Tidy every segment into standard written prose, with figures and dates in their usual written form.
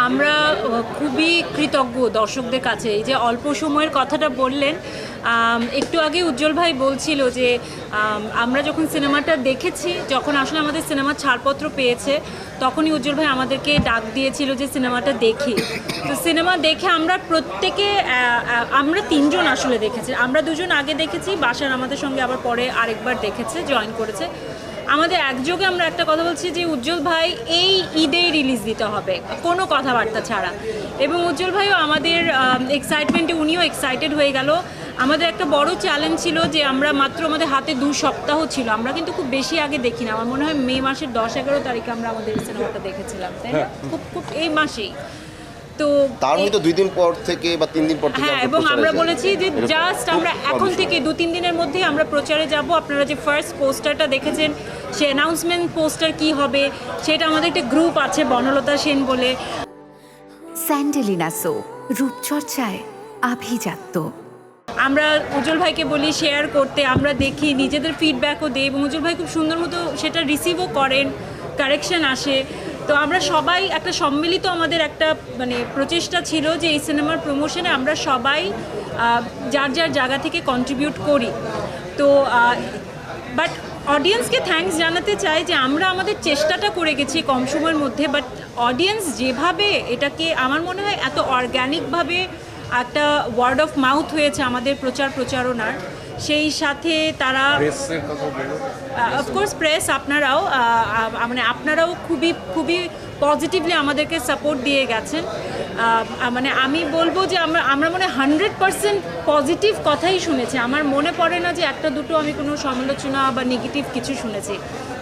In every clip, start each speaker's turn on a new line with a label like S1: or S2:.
S1: আমরা খুবই কৃতজ্ঞ দর্শকদের কাছে। এই যে অল্প সময়ের কথাটা বললেন, একটু আগে উজ্জ্বল ভাই বলছিল যে আমরা যখন সিনেমাটা দেখেছি, যখন আসলে আমাদের সিনেমা ছাড়পত্র পেয়েছে, তখনই উজ্জ্বল ভাই আমাদেরকে ডাক দিয়েছিল যে সিনেমাটা দেখি। তো সিনেমা দেখে আমরা প্রত্যেকে, আমরা তিনজন আসলে দেখেছি। আমরা দুজন আগে দেখেছি, বাসার আমাদের সঙ্গে আবার পরে আরেকবার দেখেছে, জয়েন করেছে। আমাদের একযোগে আমরা একটা কথা বলছি যে উজ্জ্বল ভাই এই ঈদেই রিলিজ দিতে হবে, কোনো কথাবার্তা ছাড়া। এবং উজ্জ্বল ভাইও আমাদের এক্সাইটমেন্টে উনিও এক্সাইটেড হয়ে গেল। আমাদের একটা বড় চ্যালেঞ্জ ছিল যে আমরা মাত্র, আমাদের হাতে 2 সপ্তাহ ছিল, আমরা কিন্তু খুব বেশি আগে দেখি না। আমার মনে হয় মে মাসের 10-11 তারিখে আমরা আমাদের সিনেমাটা দেখেছিলাম, তাই না? খুব এই মাসেই। তো
S2: তার হয়তো 2 দিন পর থেকে বা 3 দিন পর থেকে
S1: হ্যাঁ, এবং আমরা বলেছি যে জাস্ট আমরা এখন থেকে 2-3 দিনের মধ্যেই আমরা প্রচারে যাব। আপনারা যে ফার্স্ট পোস্টারটা দেখেছেন, সে অ্যানাউন্সমেন্ট পোস্টার কি হবে সেটা, আমাদের একটা গ্রুপ আছে বনলতা সেন বলে।
S3: স্যান্ডেলিনা সো, রূপচর্চায় আভিজাত্য।
S1: আমরা উজ্জ্বল ভাইকে বলি শেয়ার করতে, আমরা দেখি, নিজেদের ফিডব্যাকও দিই, এবং উজ্জ্বল ভাই খুব সুন্দর মতো সেটা রিসিভও করেন, কারেকশন আসে। তো আমরা সবাই একটা সম্মিলিত, আমাদের একটা মানে প্রচেষ্টা ছিল যে এই সিনেমার প্রমোশনে আমরা সবাই যার যার জায়গা থেকে কন্ট্রিবিউট করি। তো বাট অডিয়েন্সকে থ্যাঙ্কস জানাতে চাই যে আমরা আমাদের চেষ্টাটা করে গেছি কম সময়ের মধ্যে, বাট অডিয়েন্স যেভাবে এটাকে, আমার মনে হয় এত অর্গ্যানিকভাবে একটা ওয়ার্ড অফ মাউথ হয়েছে আমাদের প্রচারণার, সেই সাথে তারা অফকোর্স প্রেস, আপনারাও মানে আপনারাও খুবই পজিটিভলি আমাদেরকে সাপোর্ট দিয়ে গেছেন। মানে আমি বলবো যে আমরা মনে 100% পজিটিভ কথাই শুনেছি। আমার মনে পড়ে না যে একটা দুটো আমি কোনো সমালোচনা বা নেগেটিভ কিছু শুনেছি।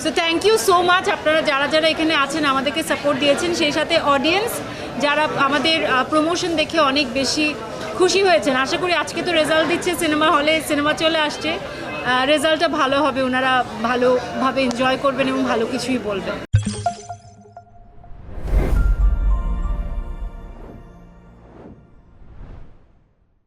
S1: So thank you so much, আপনারা যারা এখানে আছেন আমাদেরকে সাপোর্ট দিয়েছেন, সেই সাথে অডিয়েন্স যারা আমাদের প্রমোশন দেখে অনেক বেশি খুশি হয়েছেন। আশা করি আজকে তো রেজাল্ট দিচ্ছে, সিনেমা হলে সিনেমা চলে আসছে, রেজাল্টটা ভালো হবে, ওনারা ভালোভাবে এনজয় করবেন এবং ভালো কিছুই বলবেন।